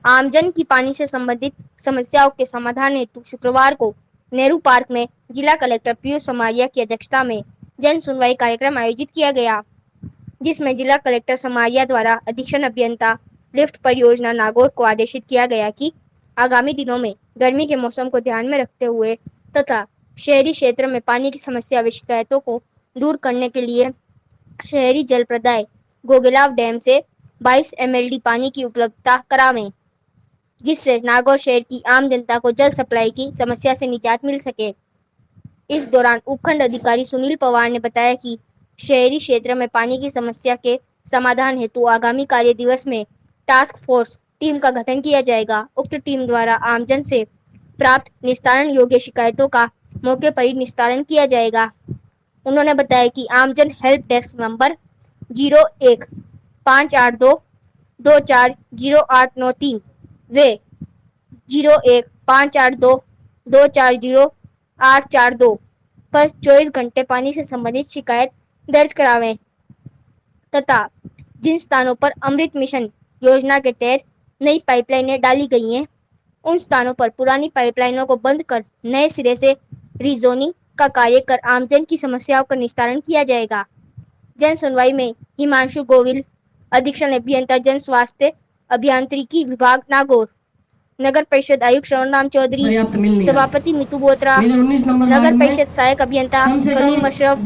आमजन की पानी से संबंधित समस्याओं के समाधान हेतु शुक्रवार को नेहरू पार्क में जिला कलेक्टर पीयूष समारिया की अध्यक्षता में जन सुनवाई कार्यक्रम आयोजित किया गया, जिसमें जिला कलेक्टर समारिया द्वारा अधीक्षण अभियंता लिफ्ट परियोजना नागौर को आदेशित किया गया कि आगामी दिनों में गर्मी के मौसम को ध्यान में रखते हुए तथा शहरी क्षेत्र में पानी की समस्या व शिकायतों को दूर करने के लिए शहरी जल प्रदाय गोगेलाव डैम से 22 MLD पानी की उपलब्धता करावें, जिससे नागौर शहर की आम जनता को जल सप्लाई की समस्या से निजात मिल सके। इस दौरान उपखंड अधिकारी सुनील पवार ने बताया कि शहरी क्षेत्र में पानी की समस्या के समाधान हेतु आगामी कार्य दिवस में टास्क फोर्स टीम का गठन किया जाएगा। उक्त टीम द्वारा आमजन से प्राप्त निस्तारण योग्य शिकायतों का मौके पर ही निस्तारण किया जाएगा। उन्होंने बताया कि आमजन हेल्प डेस्क नंबर 015822400893 वे 015822400842 पर 24 घंटे पानी से संबंधित शिकायत दर्ज करावें तथा जिन स्थानों पर अमृत मिशन योजना के तहत नई पाइपलाइनें डाली गई हैं, उन स्थानों पर पुरानी पाइपलाइनों को बंद कर नए सिरे से रीजोनिंग का कार्य कर आमजन की समस्याओं का निस्तारण किया जाएगा। जन सुनवाई में हिमांशु गोविल, अधीक्षण अभियंता जन स्वास्थ्य अभियांत्रिकी विभाग नागौर, नगर परिषद आयुक्त श्रवणराम चौधरी, सभापति मितू बोत्रा, नगर परिषद सहायक अभियंता कलीम अशरफ,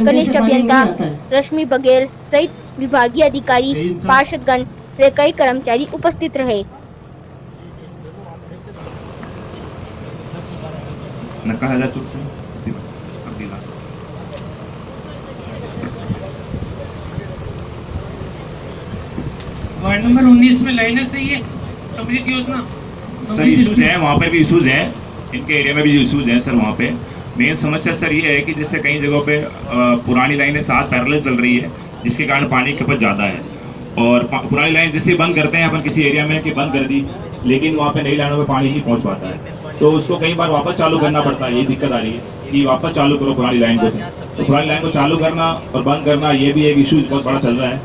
कनिष्ठ अभियंता रश्मि बघेल सहित विभागीय अधिकारी, पार्षदगण व कई कर्मचारी उपस्थित रहे। वार्ड नंबर 19 में लाइनें सही है, अमृत योजना सर इशूज है, वहाँ पर भी इशूज है, इनके एरिया में भी इशूज है सर। वहाँ पे मेन समस्या सर ये है कि जैसे कई जगहों पे पुरानी लाइनें साथ पैरेलल चल रही है, जिसके कारण पानी की खपत ज़्यादा है। और पुरानी लाइन जैसे बंद करते हैं अपन किसी एरिया में कि बंद कर दी, लेकिन वहाँ पे नई लाइनों में पानी नहीं पहुँच पाता है, तो उसको कई बार वापस चालू करना पड़ता है। ये दिक्कत आ रही है कि वापस चालू करो पुरानी लाइन को। तो पुरानी लाइन को चालू करना और बंद करना ये भी एक इशू बहुत बड़ा चल रहा है।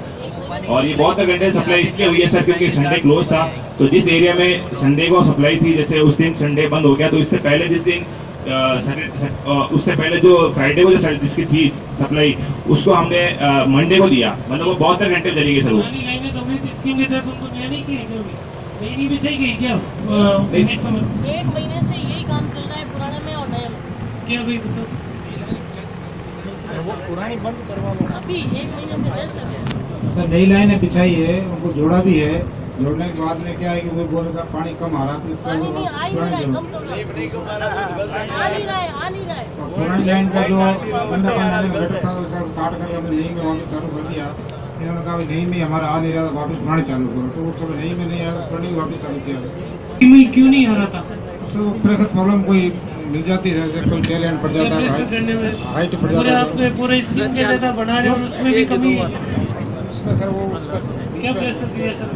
और ये बहुत घंटे सप्लाई इसलिए हुई है सर क्योंकि संडे क्लोज था, तो जिस एरिया में संडे को सप्लाई थी, जैसे उस दिन संडे बंद हो गया, तो इससे पहले जिस दिन उससे पहले जो फ्राइडे को जो जिसकी थी सप्लाई, उसको हमने मंडे को दिया। मतलब वो 72 घंटे चलेगी सर। वो एक महीने से यही काम चल रहा है, पुराने में और नए में। क्या भाई वो पुरानी बंद करवा लो। अभी 1 महीने से टेस्ट है सर, नई लाइनें बिछाई है, उनको जोड़ा भी है। जोड़ने के बाद में क्या है कि वो बोले साहब पानी कम आ रहा, तो इससे पानी नहीं आ ही नहीं रहा है, कम तो आ नहीं रहा है। पुरानी लाइन का जो बंदा बनाने में घटा था, उसको काट कर हमने नई में वापस चालू कर दिया। इन्होंने कहा नई में हमारा आ नहीं रहा, वापस पुरानी चालू करो, तो वो थोड़ा नई में नहीं आ रहा, पुरानी वापस चालू किया। क्यों नहीं आ रहा था? तो प्रेशर प्रॉब्लम कोई मिल जाती है, जैसे कोई टैलेंट पड़ जाता है, हाइट पड़ जाता है। पूरे स्कीम के डेटा बना रहे और उसमें भी कमी है। उसमें सर वो उसका क्या प्रेशर दिया सर?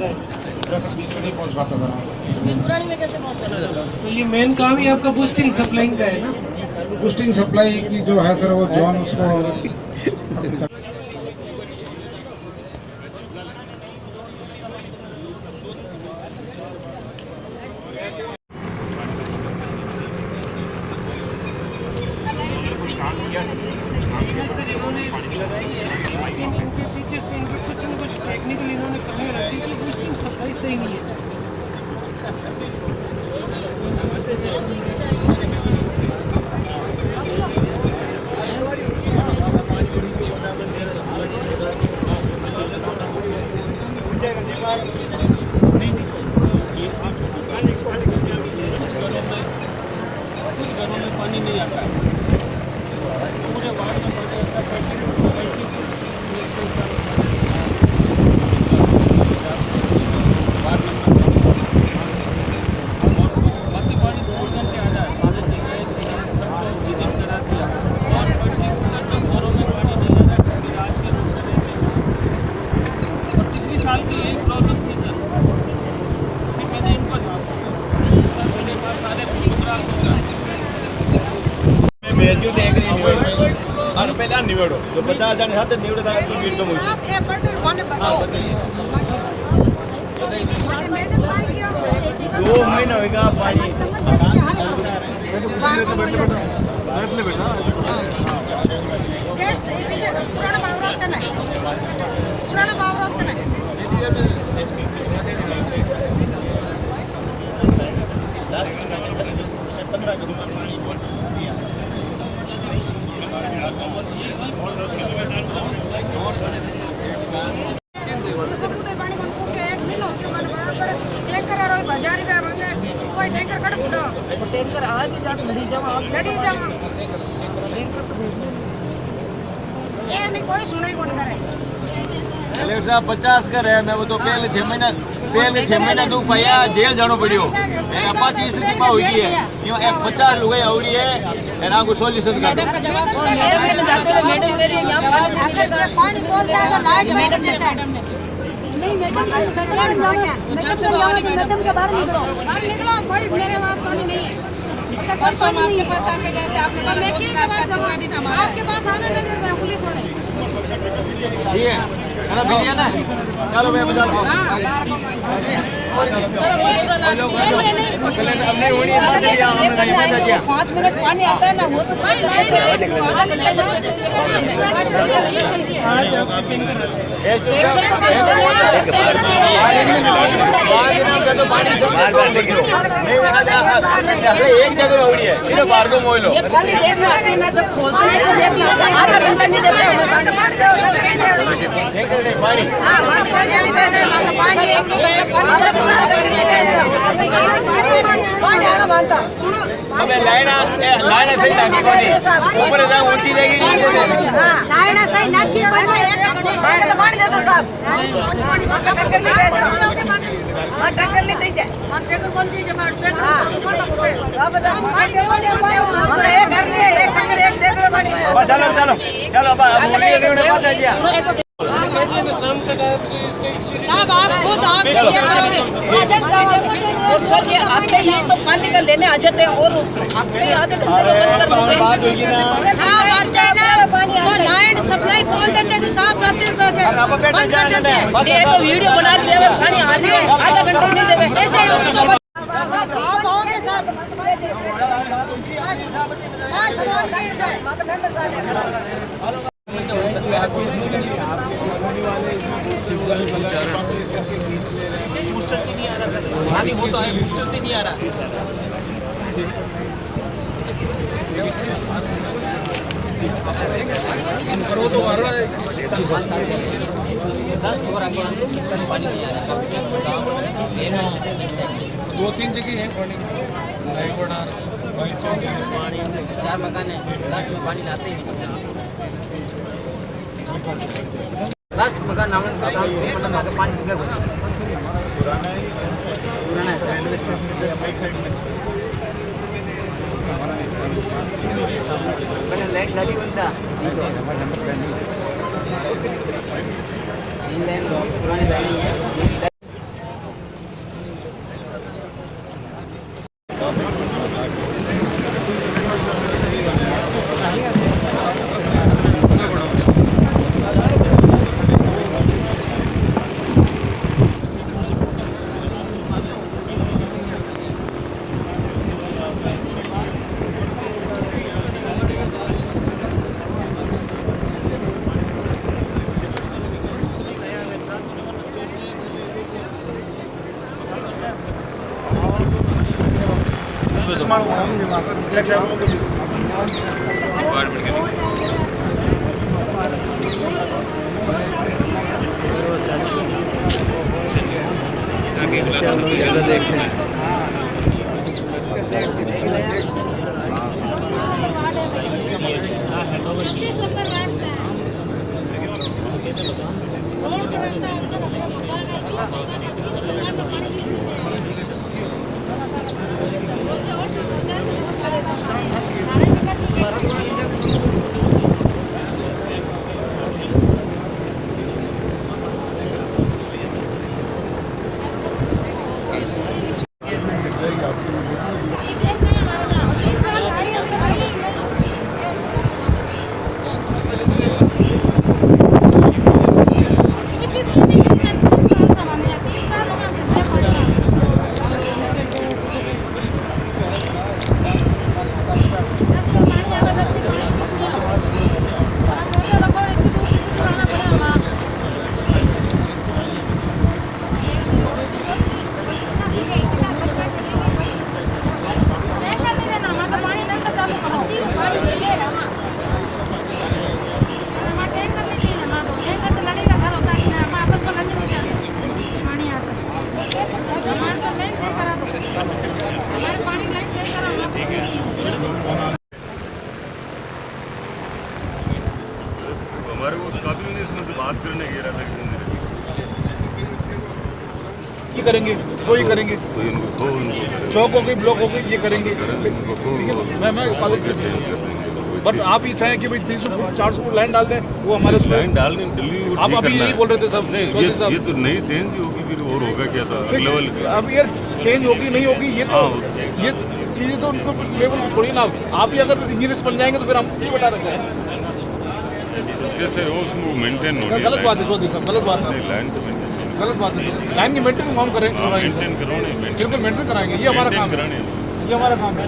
प्रेशर बीच में नहीं पहुँच पाता था। पुरानी में कैसे पहुंच रहा है? तो ये मेन काम ही आपका बूस्टिंग सप्लाइंग का है ना? बूस्टिंग सप्लाई की जो है सर, वो जॉन उसको इनके पीछे से इनके कुछ न कुछ टेक्निकल इन्होंने कमी रखी कि बूस्टिंग सप्लाई सही नहीं है। कुछ घरों में पानी नहीं आता है, पूरे वार्ड में पड़ जाता है। बाकी पानी 2 घंटे आ जाए, पानी चल रहे सबको विजिट करा दिया और 10 घरों में पानी नहीं आ रहा है। इलाज के रूप में रहते हैं। और पिछली साल की यही प्रॉब्लम थी सर। फिर मैंने इनको सर मेरे पास सारे फोटोग्राफ होगा जो देख रही और पहले निवेड़ो जो 50,000 हाथ निवेड़ था तो वीडियो मुझे आप ए बटन 1 बताओ। बताइए। 2 महीना होगा पानी पुराना बावरास का नहीं पुराना बावरास का नहीं पानी को एक महीना हो गया मैंने बराबर टैंकर आ रहा 1000 रुपया मांगे कोई टैंकर कट फुटो टैंकर आ भी जा लड़ी जावा टैंकर तो भेज ये नहीं कोई सुनाई कौन करे कलेक्टर साहब 50 कर है मैं वो तो पहले 6 महीना दुख पाया जेल जानो पड़ियो एना पाची स्थिति पा हुई है यो 50 लोग आवड़ी है एना को सॉल्यूशन कर दो मैडम जाते हैं मैडम कह रही है यहां पानी खोलता है तो लाइट मैडम देता है नहीं मैडम के बाहर निकलो कोई मेरे पास पानी नहीं है कोई पानी नहीं है पास आके गए थे आपने बोला मैं के पास आपके पास आने नहीं देता पुलिस वाले ये खाना पी लिया ना चलो मैं बता रहा हूं अब नहीं होनी है बात है हम नहीं पता क्या 5 मिनट पानी आता है ना वो तो चाहिए एक जगह होनी है सिर्फ बारगो मोइलो आधा घंटा नहीं देते पानी अबे लाइना सही था कोनी ऊपर जा ऊंची रहेगी नहीं लाइना सही ना की पानी तो पानी देता साहब टक्कर नहीं सही है टक्कर कौन सी जमा टक्कर कौन ना करते अब बता हम एक कर लिए एक टक्कर एक देख लो पानी चलो अब मुर्गी ने पास आ गया साहब आप खुद आप कैसे करोगे और सर ये आते ही तो पानी का लेने आ जाते हैं और आते ही आधे घंटे में बंद कर देते हैं बात होगी ना साहब आते हैं ना वो लाइन सप्लाई खोल देते हैं तो साहब जाते हैं बंद कर देते हैं ये तो वीडियो बना के देवे पानी आने आधा घंटे नहीं देवे ऐसे उसको आप आओगे साहब लास्ट बार गए थे बूस्टर से नहीं आ रहा सर पानी वो तो है बूस्टर से नहीं आ रहा दो तीन जगह है पानी रायगढ़ 4 मकान है लास्ट में पानी आते ही लास्ट मकान नाम मतलब पानी पिकर पुराना है रेलवे स्टेशन के बैक साइड में मैंने लाइट डाली कौन सा तीन लाइन पुरानी लाइन है ज़्यादा देखते हैं हमारे को उसका भी नहीं इसमें से बात करने गिरा था ये करेंगे तो ये करेंगे, तो इनको चौक हो गई, ब्लॉक हो गई, ये करेंगे। इनको मैं इस बात को चेंज कर देंगे। बट आप ये चाहें कि भाई 300 फुट 400 फुट लाइन डाल दें, वो हमारे लाइन डालने दिल्ली आप अभी यही बोल रहे थे सब। नहीं, ये तो नई चेंज ही होगी, फिर और होगा क्या था लेवल। अब ये चेंज होगी नहीं होगी, ये तो ये चीज़ें तो उनको लेवल छोड़िए ना। आप ही अगर इंजीनियर्स बन जाएंगे तो फिर हम नहीं बता रहे हैं। जैसे उसको मेंटेन हो गलत बात है चौधरी साहब, गलत बात है, लाइन तो गलत बात है सर। लाइन की मेंटेन हम करें, मेंटेन कराने बिल्कुल मेंटेन कराएंगे, ये हमारा काम है, ये हमारा काम है।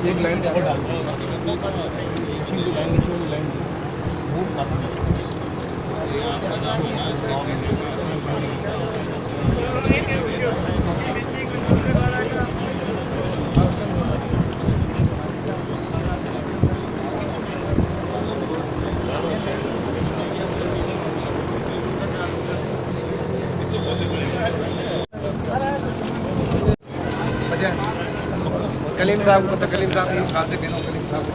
एक लाइन और डाल कलीम साहब को, तो कलीम साहब 1 साल से पीना हूँ कलीम साहब को।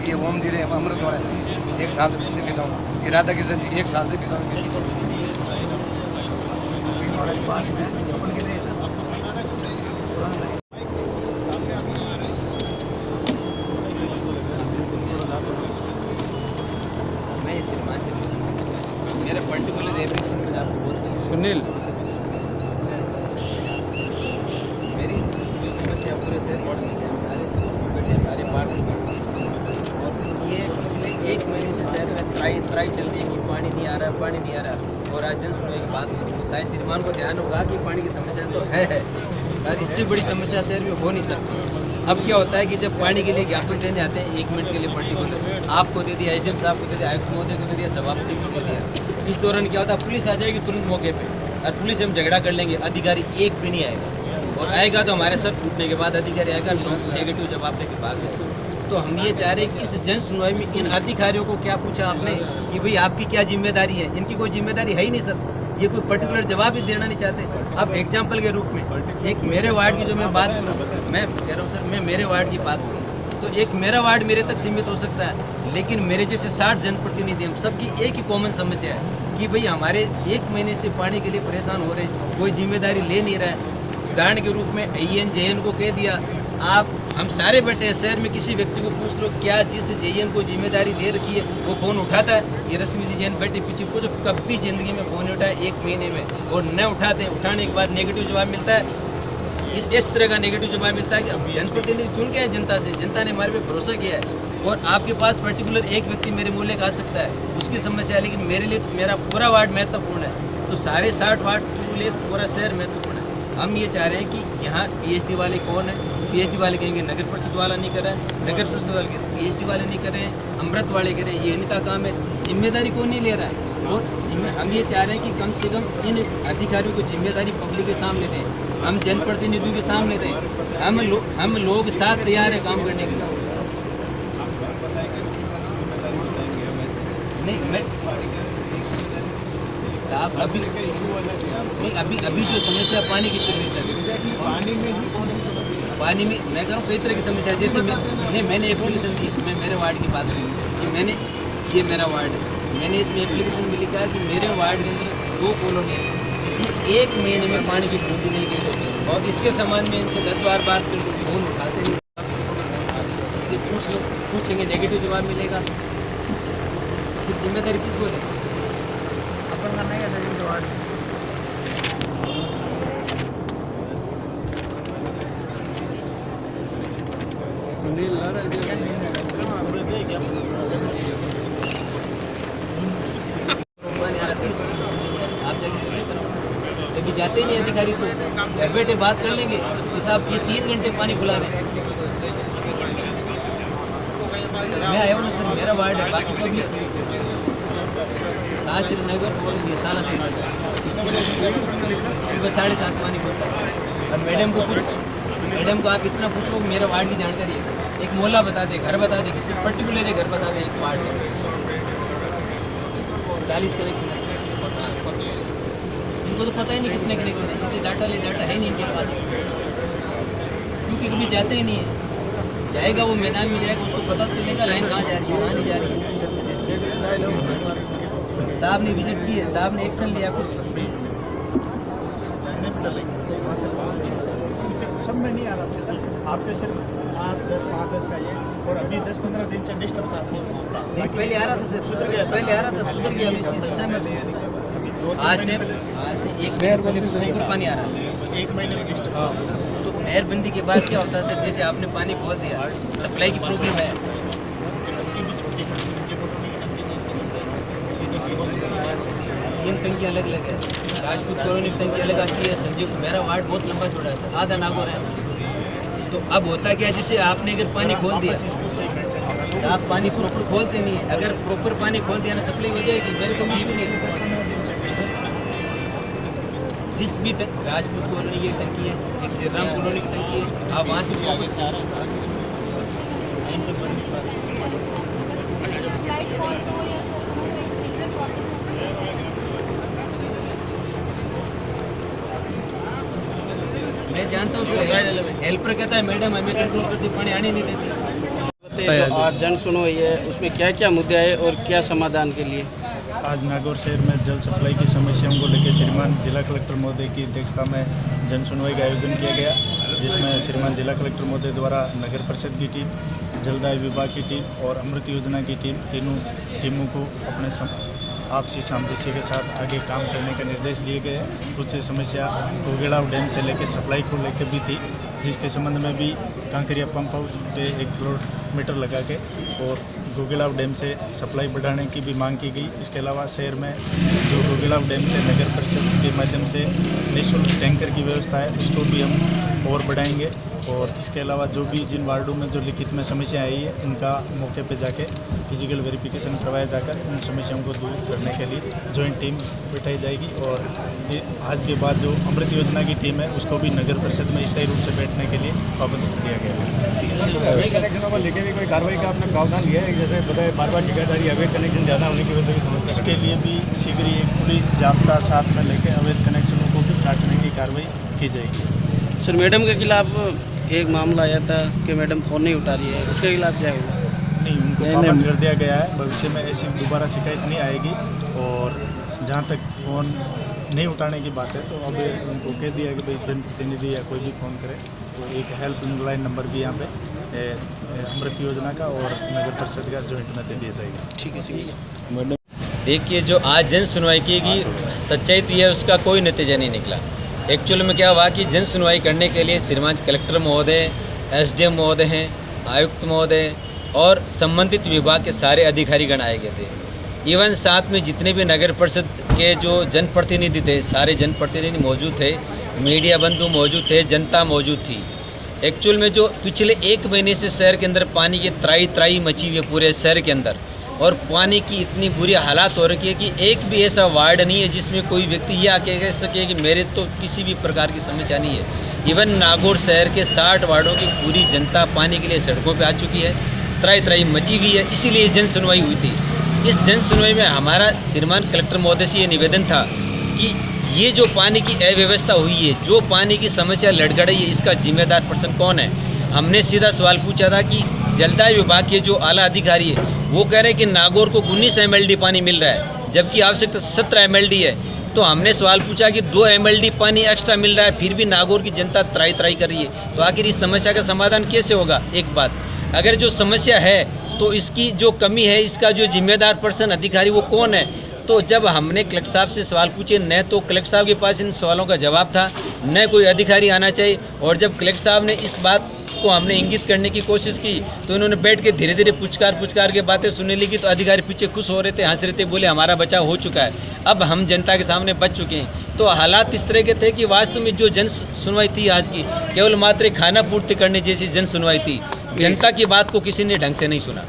ये ओम जीरे अमृत वाले 1 साल से पीता हूँ। इरादा की जिंदगी 1 साल से पीता हूँ। मैं इस मेरे पर्टिकुलर एरिया में आपको बोलते हैं सुनील, मेरी जो समस्या पूरे शहर में से सारे सारे पार्ट और ये पिछले 1 महीने से शहर में त्राई चल रही है कि पानी नहीं आ रहा, पानी नहीं आ रहा। और आज जन सुनवाई की बात करूँ तो शायद श्रीमान को ध्यान होगा कि पानी की समस्या तो है और इससे बड़ी समस्या शहर में हो नहीं सकती। अब क्या होता है कि जब पानी के लिए ज्ञापन देने आते हैं 1 मिनट के लिए पर्टिकुलर आपको दे दिया, एसडीएम साहब को दे दिया, आयुक्त महोदय को दे दिया, सभापति को दे दिया। इस दौरान क्या होता है, पुलिस आ जाएगी तुरंत मौके पे और पुलिस से हम झगड़ा कर लेंगे, अधिकारी एक भी नहीं आएगा और आएगा तो हमारे सर फूटने के बाद अधिकारी आएगा नेगेटिव जवाब देके भाग जाएगा। तो हम ये चाह रहे हैं कि इस जन सुनवाई में इन अधिकारियों को क्या पूछा आपने कि भाई आपकी क्या जिम्मेदारी है? इनकी कोई जिम्मेदारी है ही नहीं सर, ये कोई पर्टिकुलर जवाब ही देना नहीं चाहते। अब एग्जाम्पल के रूप में एक मेरे वार्ड की जो मैं बात करूँ, मैं कह रहा हूँ सर, मैं मेरे वार्ड की बात करूँ तो एक मेरा वार्ड मेरे तक सीमित हो सकता है, लेकिन मेरे जैसे 60 जनप्रतिनिधि हम सबकी एक ही कॉमन समस्या है कि भाई हमारे 1 महीने से पानी के लिए परेशान हो रहे हैं, कोई जिम्मेदारी ले नहीं रहा है। उदाहरण के रूप में AN को कह दिया, आप हम सारे बैठे हैं शहर में, किसी व्यक्ति को पूछ लो क्या जिस JN को जिम्मेदारी दे रखी है वो फ़ोन उठाता है? ये रश्मि जी जैन बैठे पीछे को जो कभी ज़िंदगी में फ़ोन उठाए 1 महीने में और न उठाते, उठाने के बाद नेगेटिव जवाब मिलता है। इस तरह का नेगेटिव जवाब मिलता है कि अब जनप्रतिनिधि चुन के हैं जनता से, जनता ने हमारे पे भरोसा किया है और आपके पास पर्टिकुलर एक व्यक्ति मेरे मूल्य का आ सकता है, उसकी समस्या है, लेकिन मेरे लिए तो मेरा पूरा वार्ड महत्वपूर्ण है। तो सारे 60 वार्ड पूरा शहर महत्वपूर्ण है। हम ये चाह रहे हैं कि यहाँ PhD वाले कौन है? PhD वाले कहेंगे नगर परिषद वाला नहीं कर रहा है, नगर परिषद वाले कहेंगे PhD वाले नहीं कर रहे हैं, अमृत वाले कह रहे हैं ये इनका काम है। जिम्मेदारी कौन नहीं ले रहा है? और हम ये चाह रहे हैं कि कम से कम इन अधिकारियों को जिम्मेदारी पब्लिक के सामने दें, हम जनप्रतिनिधियों के सामने दें। हम लोग साथ तैयार हैं काम करने के लिए। नहीं मैं साहब अभी जो समस्या पानी की चल रही है सर, पानी में ही कौन सी समस्या? पानी में मैं कह रहा हूँ कई तरह की समस्या है। जैसे मैंने एप्लीकेशन दी, मैं मेरे वार्ड की बात करूँ तो मैंने ये मेरा वार्ड है, मैंने इसमें एप्लीकेशन में लिखा है कि मेरे वार्ड के अंदर 2 कॉलोनी है जिसमें 1 महीने में पानी की बूंदी नहीं गिरी और इसके संबंध में इनसे 10 बार बात करके फ़ोन उठाते नहीं, इससे पूछ लो, पूछेंगे नेगेटिव जवाब मिलेगा, फिर जिम्मेदारी किसको दें? अपन का नहीं है वार्ड। आप जाके सर्वे कराओ, अभी जाते ही नहीं अधिकारी तो घर बैठे बात कर लेंगे कि साहब ये 3 घंटे पानी खुला रहे हैं। मैं आया हूँ ना सर, मेरा वार्ड है, बाकी को भी शास्त्री नगर और ये साला से सुबह 7:30 पानी खुलता है और मैडम को कुछ मैडम को आप इतना पूछो मेरा वार्ड की जानकारी है, एक मोहल्ला बता दे, घर बता दे, किसी पर्टिकुलर घर बता दे, एक वार्ड का 40 कनेक्शन है। इनको तो पता ही नहीं कितने कनेक्शन है, इनसे डाटा है नहीं इनके पास, क्योंकि कभी जाते ही नहीं है। जाएगा वो मैदान में जाएगा, उसको पता चलेगा लाइन कहाँ जा रही है, कहाँ नहीं जा रही है। साहब ने विजिट की है, साहब ने एक्शन लिया कुछ सब में नहीं आ रहा था, आपके सिर्फ 5-10 का ये, और अभी 10-15 दिन से डिस्टर्ब था। पहले आ रहा था सर, सुधर गया, पहले आ रहा था, सुधर गया। आज से एक महीने से पानी आ रहा है, 1 महीने में डिस्टर्ब। तो नहरबंदी के बाद क्या होता है सर, जैसे आपने पानी खोल दिया, सप्लाई की प्रॉब्लम है, तीन टंकी अलग अलग है, राजपूत कॉलोनी की टंकी अलग आती है, संजीव मेरा वार्ड बहुत लंबा चौड़ा है सर, आधा नागौर है। तो अब होता क्या है, जैसे आपने अगर पानी खोल दिया, आप पानी प्रॉपर खोलते नहीं है, अगर प्रॉपर पानी खोल दिया ना सप्लाई हो जाएगी, मेरे को इशू नहीं है। जिस भी राजपूत कॉलोनी की टंकी है, एक श्री राम कॉलोनी की टंकी है, आप वहाँ से मैं जानता हूँ, हेल्पर कहता है मैडम हमें कंट्रोल करती, पानी आने नहीं देती। तो आज जन सुनवाई है, उसमें क्या क्या मुद्दे आए और क्या समाधान के लिए? आज नागौर शहर में जल सप्लाई की समस्याओं को लेकर श्रीमान जिला कलेक्टर महोदय की अध्यक्षता में जन सुनवाई का आयोजन किया गया, जिसमें श्रीमान जिला कलेक्टर महोदय द्वारा नगर परिषद की टीम, जलदाय विभाग की टीम और अमृत योजना की टीम, तीनों टीमों को अपने आपसी सामंजस्य के साथ आगे काम करने का निर्देश दिए गए हैं। कुछ समस्या गोगेड़ाव डैम से लेकर सप्लाई को लेकर भी थी, जिसके संबंध में भी कांकरिया पंप हाउस पे 1 फ्लोर मीटर लगा के और गोगेड़ाव डैम से सप्लाई बढ़ाने की भी मांग की गई। इसके अलावा शहर में जो गोगेड़ाव डैम से नगर परिषद के माध्यम से निःशुल्क टैंकर की व्यवस्था है, उसको भी हम और बढ़ाएंगे। और इसके अलावा जो भी जिन वार्डों में जो लिखित में समस्या आई है, उनका मौके पे जाके फिजिकल वेरिफिकेशन करवाया जाकर उन समस्याओं को दूर करने के लिए जॉइंट टीम बिठाई जाएगी। और आज के बाद जो अमृत योजना की टीम है, उसको भी नगर परिषद में स्थायी रूप से बैठने के लिए पाबंद कर दिया गया है। कनेक्शनों को लेकर भी कोई कार्रवाई का आपने प्रावधान लिया है? जैसे बताए बार-बार ठेकेदारी अवैध कनेक्शन ज़्यादा होने की वजह से समस्या, इसके लिए भी शीघ्र ही एक पुलिस जाब्ता साथ में लेकर अवैध कनेक्शनों को भी काटने की कार्रवाई की जाएगी। सर, मैडम के खिलाफ एक मामला आया था कि मैडम फ़ोन नहीं उठा रही है, उसके खिलाफ क्या होगा? नहीं, उनको पाबंद कर दिया गया है, भविष्य में ऐसी दोबारा शिकायत नहीं आएगी। और जहाँ तक फ़ोन नहीं उठाने की बात है, तो अब उनको कह दिया कि भाई जनप्रतिनिधि या कोई भी फ़ोन करे, तो एक हेल्पलाइन नंबर भी यहाँ पे अमृत योजना का और नगर परिषद का जॉइंट में दे दिया जाएगा। ठीक है मैडम, देखिए जो आज जन सुनवाई की गई, सच्चाई तो यह है, उसका कोई नतीजा नहीं निकला। एक्चुअल में क्या हुआ कि जन सुनवाई करने के लिए श्रीमान कलेक्टर महोदय, SDM महोदय हैं, आयुक्त महोदय और संबंधित विभाग के सारे अधिकारीगण आए गए थे। इवन साथ में जितने भी नगर परिषद के जो जनप्रतिनिधि थे, सारे जनप्रतिनिधि मौजूद थे, मीडिया बंधु मौजूद थे, जनता मौजूद थी। एक्चुअल में जो पिछले 1 महीने से शहर के अंदर पानी की त्राई मची हुई है पूरे शहर के अंदर, और पानी की इतनी बुरी हालात हो रखी है कि एक भी ऐसा वार्ड नहीं है जिसमें कोई व्यक्ति ये आके कह सके कि मेरे तो किसी भी प्रकार की समस्या नहीं है। इवन नागौर शहर के 60 वार्डों की पूरी जनता पानी के लिए सड़कों पे आ चुकी है, त्राई मची हुई है, इसीलिए जन सुनवाई हुई थी। इस जन सुनवाई में हमारा श्रीमान कलेक्टर महोदय से ये निवेदन था कि ये जो पानी की अव्यवस्था हुई है, जो पानी की समस्या लड़खड़ाई है, इसका जिम्मेदार पर्सन कौन है। हमने सीधा सवाल पूछा था कि जलदाय विभाग के जो आला अधिकारी है वो कह रहे हैं कि नागौर को 19 MLD पानी मिल रहा है, जबकि आवश्यकता 17 MLD है। तो हमने सवाल पूछा कि 2 MLD पानी एक्स्ट्रा मिल रहा है, फिर भी नागौर की जनता त्राई कर रही है, तो आखिर इस समस्या का समाधान कैसे होगा। एक बात, अगर जो समस्या है तो इसकी जो कमी है, इसका जो जिम्मेदार पर्सन अधिकारी वो कौन है। तो जब हमने कलेक्टर साहब से सवाल पूछे, न तो कलेक्टर साहब के पास इन सवालों का जवाब था, न कोई अधिकारी आना चाहिए। और जब कलेक्टर साहब ने इस बात को हमने इंगित करने की कोशिश की, तो इन्होंने बैठ के धीरे धीरे पुचकार के बातें सुनने लगी। तो अधिकारी पीछे खुश हो रहे थे, हंस रहे थे, बोले हमारा बचाव हो चुका है, अब हम जनता के सामने बच चुके हैं। तो हालात इस तरह के थे कि वास्तव में जो जन सुनवाई थी आज की, केवल मात्र खाना पूर्ति करने जैसी जन सुनवाई थी। जनता की बात को किसी ने ढंग से नहीं सुना।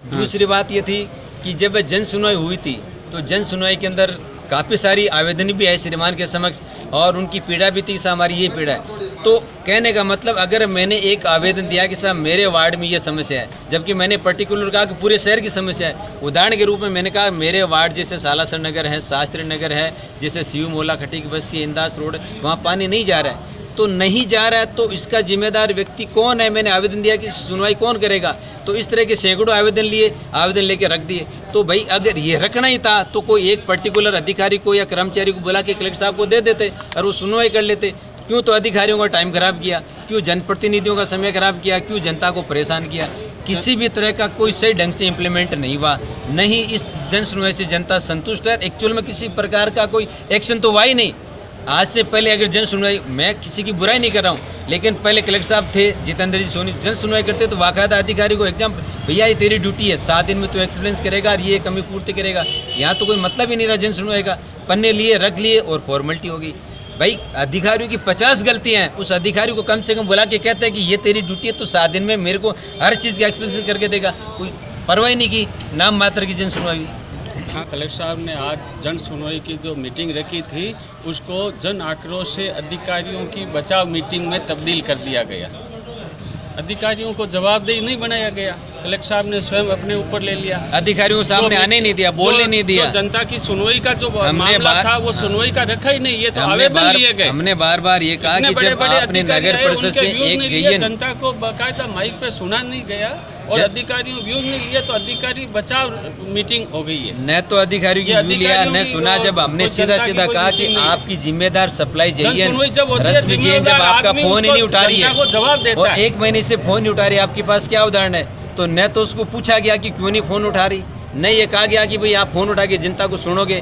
दूसरी बात ये थी कि जब जन सुनवाई हुई थी, तो जन सुनवाई के अंदर काफ़ी सारी आवेदन भी है श्रीमान के समक्ष और उनकी पीड़ा भी थी, हमारी ये पीड़ा है। तो कहने का मतलब अगर मैंने एक आवेदन दिया कि साहब मेरे वार्ड में ये समस्या है, जबकि मैंने पर्टिकुलर कहा कि पूरे शहर की समस्या है, उदाहरण के रूप में मैंने कहा मेरे वार्ड जैसे सालासर नगर है, शास्त्री नगर है, जैसे सीयू मोहल्ला खटी की बस्ती, इंदास रोड, वहाँ पानी नहीं जा रहा है। तो नहीं जा रहा है तो इसका जिम्मेदार व्यक्ति कौन है? मैंने आवेदन दिया कि सुनवाई कौन करेगा? तो इस तरह के सैकड़ों आवेदन लेके रख दिए। तो भाई अगर ये रखना ही था तो कोई एक पर्टिकुलर अधिकारी को या कर्मचारी को बुला के कलेक्टर साहब को दे देते और वो सुनवाई कर लेते। क्यों तो अधिकारियों का टाइम खराब किया, क्यों जनप्रतिनिधियों का समय खराब किया, क्यों जनता को परेशान किया? किसी भी तरह का कोई सही ढंग से इम्प्लीमेंट नहीं हुआ। नहीं इस जन सुनवाई से जनता संतुष्ट है, एक्चुअल में किसी प्रकार का कोई एक्शन तो हुआ ही नहीं। आज से पहले अगर जन सुनवाई, मैं किसी की बुराई नहीं कर रहा हूँ, लेकिन पहले कलेक्टर साहब थे जितेंद्र जी सोनी, जन सुनवाई करते तो बाकायदा अधिकारी को एग्जाम, भैया ये तेरी ड्यूटी है, 7 दिन में तू एक्सपीरियंस करेगा और ये कमी पूर्ति करेगा। यहाँ तो कोई मतलब ही नहीं रहा जन सुनवाई का, पन्ने लिए रख लिए और फॉर्मेलिटी हो गई। भाई अधिकारियों की 50 गलतियाँ हैं, उस अधिकारी को कम से कम बुला के कहते हैं कि ये तेरी ड्यूटी है, तो 7 दिन में मेरे को हर चीज़ का एक्सपीरियंस करके देगा। कोई परवाही नहीं की, नाम मात्र की जन सुनवाई। हाँ, कलेक्टर साहब ने आज जन सुनवाई की जो मीटिंग रखी थी उसको जन आक्रोश से अधिकारियों की बचाव मीटिंग में तब्दील कर दिया गया। अधिकारियों को जवाबदेही नहीं बनाया गया, कलेक्टर साहब ने स्वयं अपने ऊपर ले लिया। अधिकारियों को सामने आने नहीं दिया, बोलने नहीं दिया। जनता की सुनवाई का जो मामला था वो सुनवाई का रखा ही नहीं, ये तो आवेदन लिए गए। हमने बार बार ये कहा कि जब आपने नगर परिषद से एक जेईएन, जनता को बाकायदा माइक पे सुना नहीं गया और अधिकारियों व्यूज नहीं लिए, तो अधिकारी बचाव मीटिंग हो गई है। न तो अधिकारियों की व्यू लिया, न सुना। जब हमने सीधा सीधा कहा कि आपकी जिम्मेदार सप्लाई जेईएन रश्मि जेईएन जब आपका फोन ही नहीं उठा रही है, जवाब देता है, 1 महीने से फोन नहीं उठा रही है, आपके पास क्या उदाहरण है? तो न तो उसको पूछा गया कि क्यों नहीं फोन उठा रही, न ये कहा गया कि भाई आप फोन उठा के जनता को सुनोगे।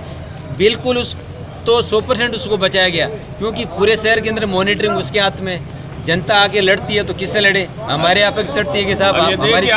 बिल्कुल उस तो 100% उसको बचाया गया, क्योंकि पूरे शहर के अंदर मॉनिटरिंग उसके हाथ में। जनता आके लड़ती है तो किससे लड़े? हमारे यहाँ पे चढ़ती है कि साहब आप हमारी